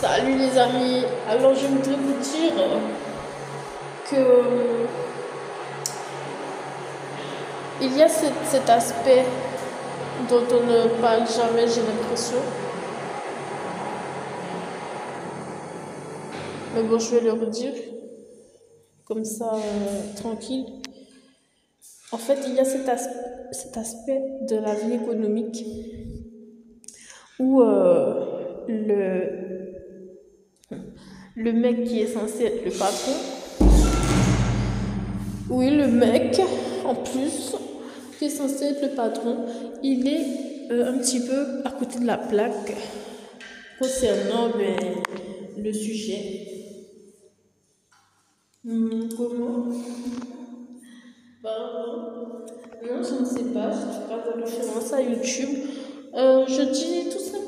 Salut les amis, alors je voudrais vous dire que il y a cet aspect dont on ne parle jamais, j'ai l'impression. Mais bon, je vais le redire, comme ça, tranquille. En fait, il y a cet aspect de la vie économique où le mec qui est censé être le patron, oui, le mec, en plus, qui est censé être le patron, il est un petit peu à côté de la plaque concernant le sujet. Comment? Non, je ne sais pas, je ne fais pas de référence à YouTube. Je dis tout simplement...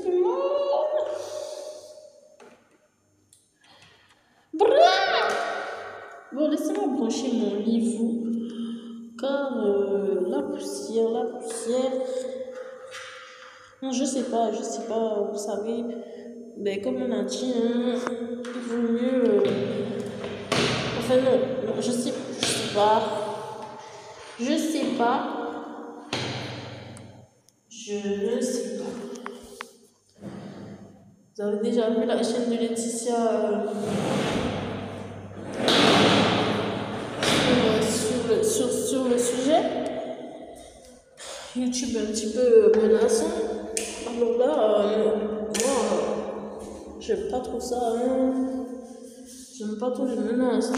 Bon, laissez-moi brancher mon lit, vous. Car la poussière... Non, je sais pas, vous savez. Mais comme on a dit, hein, il vaut mieux... Enfin non, je sais pas. Je ne sais pas. Vous avez déjà vu la chaîne de Laetitia sur le sujet? YouTube est un petit peu menaçant. Alors là, moi, j'aime pas trop ça. Hein. J'aime pas trop les menaces.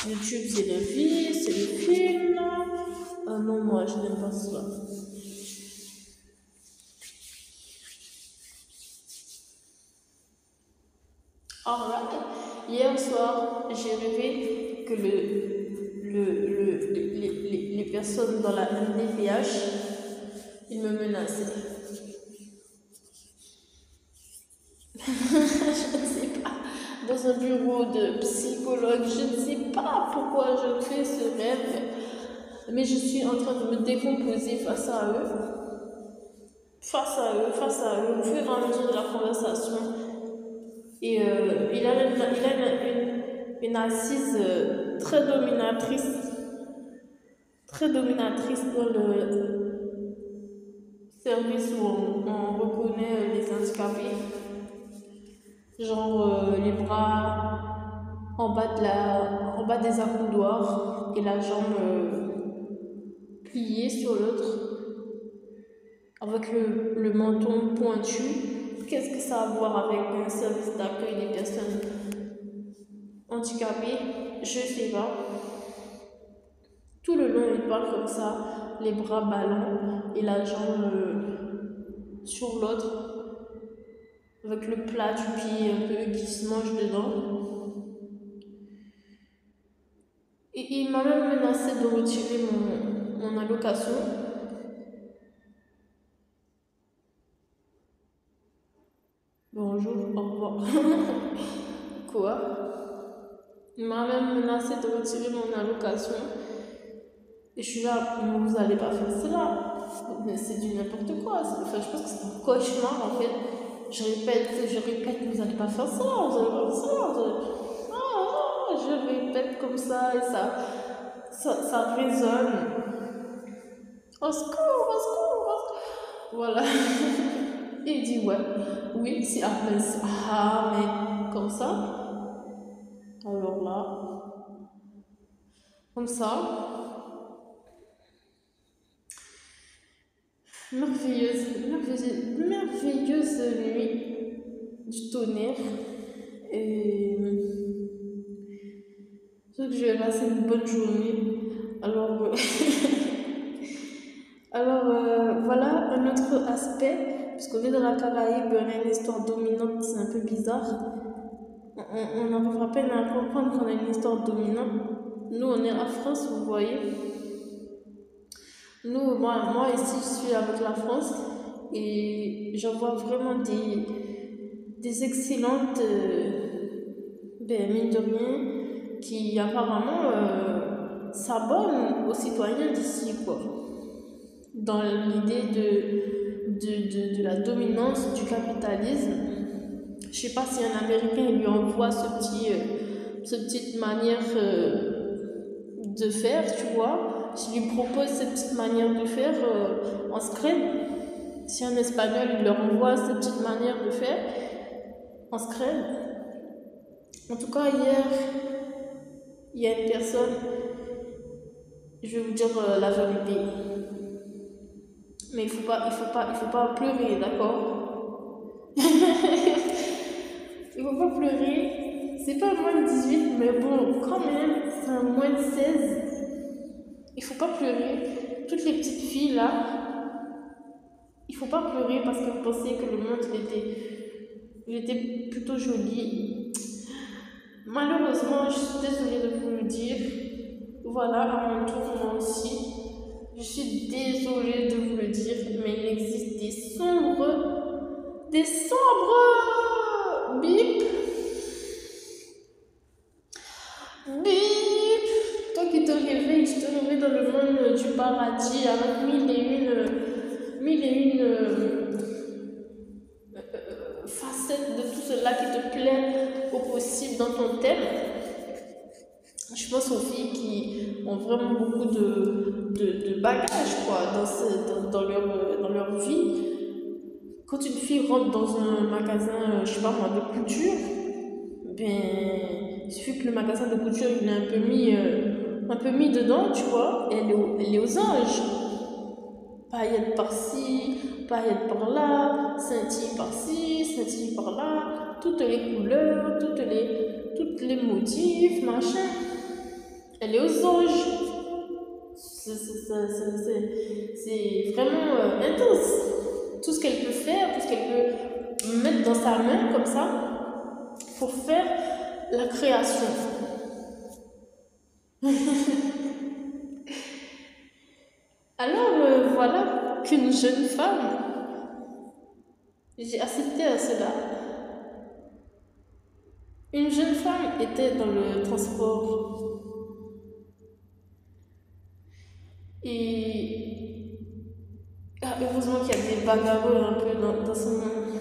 YouTube, c'est la vie, c'est le film. Ah non, moi, je n'aime pas ça. Alright. Hier soir, j'ai rêvé que les personnes dans la MDPH, ils me menaçaient. Je ne sais pas. Dans un bureau de psychologue, je ne sais pas pourquoi je fais ce rêve, mais je suis en train de me décomposer face à eux, au fur et à mesure de la conversation. Et il a une assise très dominatrice dans le service où on reconnaît les handicapés. Genre les bras en bas des accoudoirs et la jambe pliée sur l'autre avec le menton pointu. Qu'est-ce que ça a à voir avec un service d'accueil des personnes handicapées? Je sais pas. Tout le long, il parle comme ça, les bras ballants et la jambe sur l'autre, avec le plat du pied un peu qui se mange dedans. Et il m'a même menacé de retirer mon allocation. Bonjour, au revoir. Quoi? Il m'a même menacé de retirer mon allocation. Et je suis là, mais vous allez pas faire cela. Mais c'est du n'importe quoi. Enfin, je pense que c'est un cauchemar en fait. Je répète, vous allez pas faire ça, vous allez pas faire ça. Je répète comme ça et ça résonne. Au secours, au secours, au secours. Voilà. Il dit ouais, oui, c'est mais comme ça. Alors là, comme ça. Merveilleuse nuit du tonnerre. Et je sais que je vais passer une bonne journée. Alors, voilà un autre aspect, puisqu'on est dans la Caraïbe, on a une histoire dominante, c'est un peu bizarre. On arrive à peine à comprendre qu'on a une histoire dominante. Nous, on est en France, vous voyez. Moi ici, je suis avec la France et j'en vois vraiment des excellentes, mine de rien, qui apparemment s'abonnent aux citoyens d'ici, quoi. Dans l'idée de la dominance du capitalisme. Je sais pas si un Américain lui envoie cette petite manière de faire, tu vois. S'il lui propose cette petite manière de faire, on se crème. Si un Espagnol il leur envoie cette petite manière de faire, on se crème. En tout cas, hier, il y a une personne, je vais vous dire la vérité. Mais il faut pas pleurer, d'accord? Il faut pas pleurer. C'est pas moins de 18, mais bon, quand même, c'est un moins de 16. Il faut pas pleurer. Toutes les petites filles là, il faut pas pleurer parce que vous pensez que le monde il était plutôt joli. Malheureusement, je suis désolée de vous le dire. Voilà, à mon tour, moi aussi. Je suis désolée de vous le dire, mais il existe des sombres bip, bip. Toi qui te réveilles, tu te réveilles dans le monde du paradis avec mille et une facettes de tout cela qui te plaît au possible dans ton thème. Je pense aux filles qui ont vraiment beaucoup de bagages quoi, dans leur vie. Quand une fille rentre dans un magasin, je sais pas moi, de couture, ben, il suffit que le magasin de couture il est un peu mis dedans, tu vois, elle est aux anges. Paillettes par-ci, paillettes par-là, scintille par-ci, scintille par-là, toutes les couleurs, toutes les motifs, machin. Elle est aux anges. C'est vraiment intense. Tout ce qu'elle peut faire, tout ce qu'elle peut mettre dans sa main comme ça pour faire la création. Alors voilà qu'une jeune femme, j'ai assisté à cela. Une jeune femme était dans le transport et heureusement qu'il y a des bagarres un peu dans ce monde.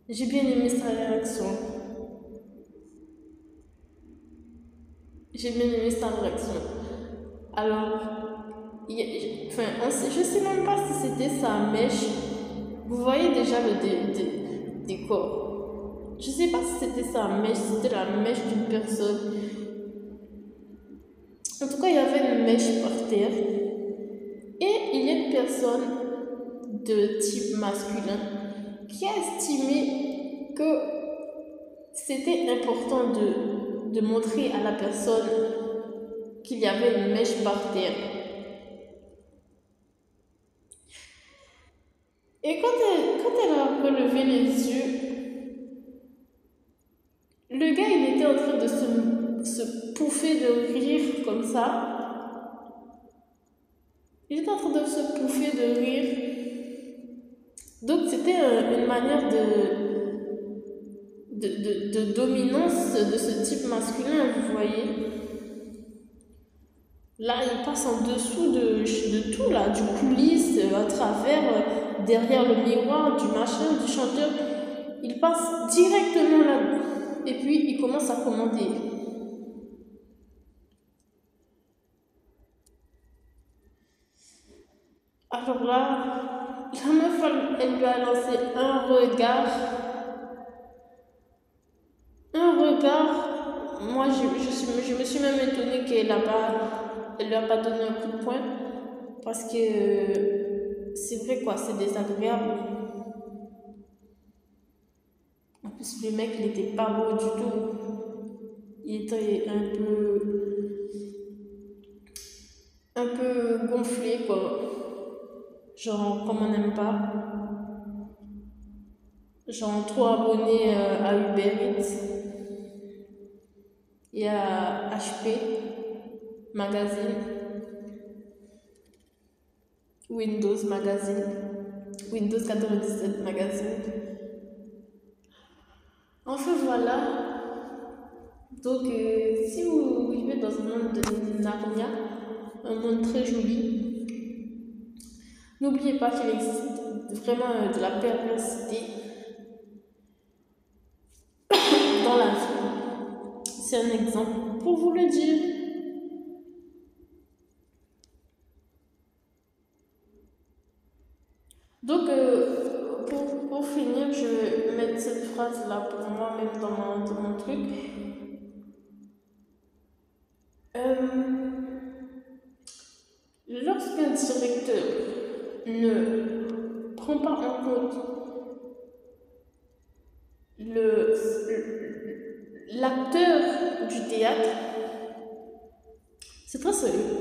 J'ai bien aimé sa réaction. Alors, je sais même pas si c'était sa mèche. Vous voyez déjà le décor. Je sais pas si c'était sa mèche, si c'était la mèche d'une personne. En tout cas, il y avait une mèche par terre. Et il y a une personne de type masculin qui a estimé que c'était important de montrer à la personne qu'il y avait une mèche par terre. Et quand elle a relevé les yeux, le gars il était en train de se pouffer de rire comme ça. Il était en train de se pouffer de rire. Donc c'était une manière de dominance de ce type masculin, vous voyez. Là, il passe en dessous de tout, là, du coulisse, à travers, derrière le miroir, du machin, du chanteur. Il passe directement là. Et puis, il commence à commander. Alors là, la meuf, elle lui a lancé un regard. Moi, je me suis même étonnée qu'elle lui a pas donné un coup de poing. Parce que c'est vrai quoi, c'est désagréable. En plus, le mec, il était pas beau du tout. Il était un peu gonflé quoi. Genre, comme on n'aime pas. Genre, trop abonné à Uber Eats et à HP Magazine, Windows Magazine, Windows 97 Magazine. Enfin voilà. Donc, si vous vivez dans un monde de Narnia, un monde très joli, N'oubliez pas qu'il existe vraiment de la perversité dans la vie. C'est un exemple pour vous le dire. Donc, pour finir, je vais mettre cette phrase-là pour moi-même dans mon truc. Lorsqu'un directeur ne prend pas en compte l'acteur du théâtre, c'est très sérieux.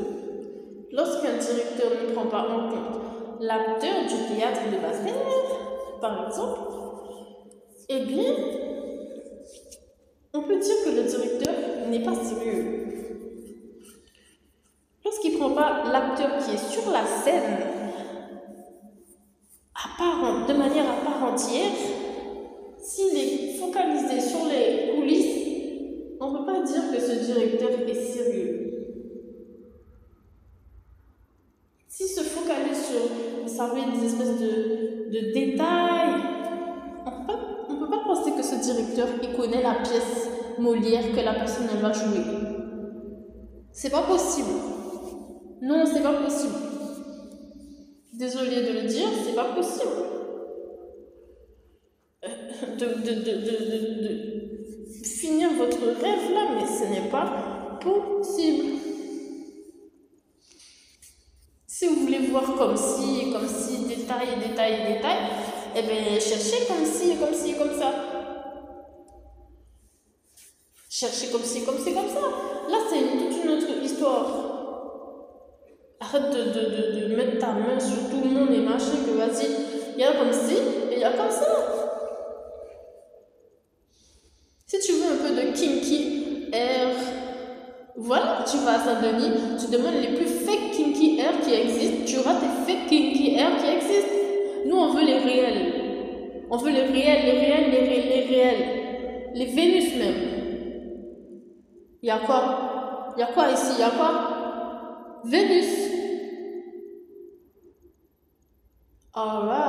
Lorsqu'un directeur ne prend pas en compte l'acteur du théâtre de base, par exemple, eh bien, on peut dire que le directeur n'est pas sérieux. Lorsqu'il ne prend pas l'acteur qui est sur la scène de manière à part entière, s'il est focalisé sur les coulisses, on ne peut pas dire que ce directeur est sérieux. S'il se focalise sur, vous savez, des espèces de détails, on ne peut pas penser que ce directeur il connaît la pièce Molière que la personne elle va jouer. C'est pas possible. Non, c'est pas possible. Désolée de le dire, c'est pas possible. De finir votre rêve là, mais ce n'est pas possible. Si vous voulez voir comme si, détail, eh bien, cherchez comme ça. Cherchez comme ça. Là, c'est toute une autre histoire. Arrête de mettre ta main sur tout le monde et machin, que vas-y, il y a comme ci et il y a comme ça. Si tu veux un peu de kinky air, voilà, tu vas à Saint-Denis, tu demandes les plus fake kinky air qui existent, tu auras tes fake kinky air qui existent. Nous, on veut les réels. On veut les réels. Les Vénus même. Il y a quoi ici? Il y a quoi? Vénus. Alright.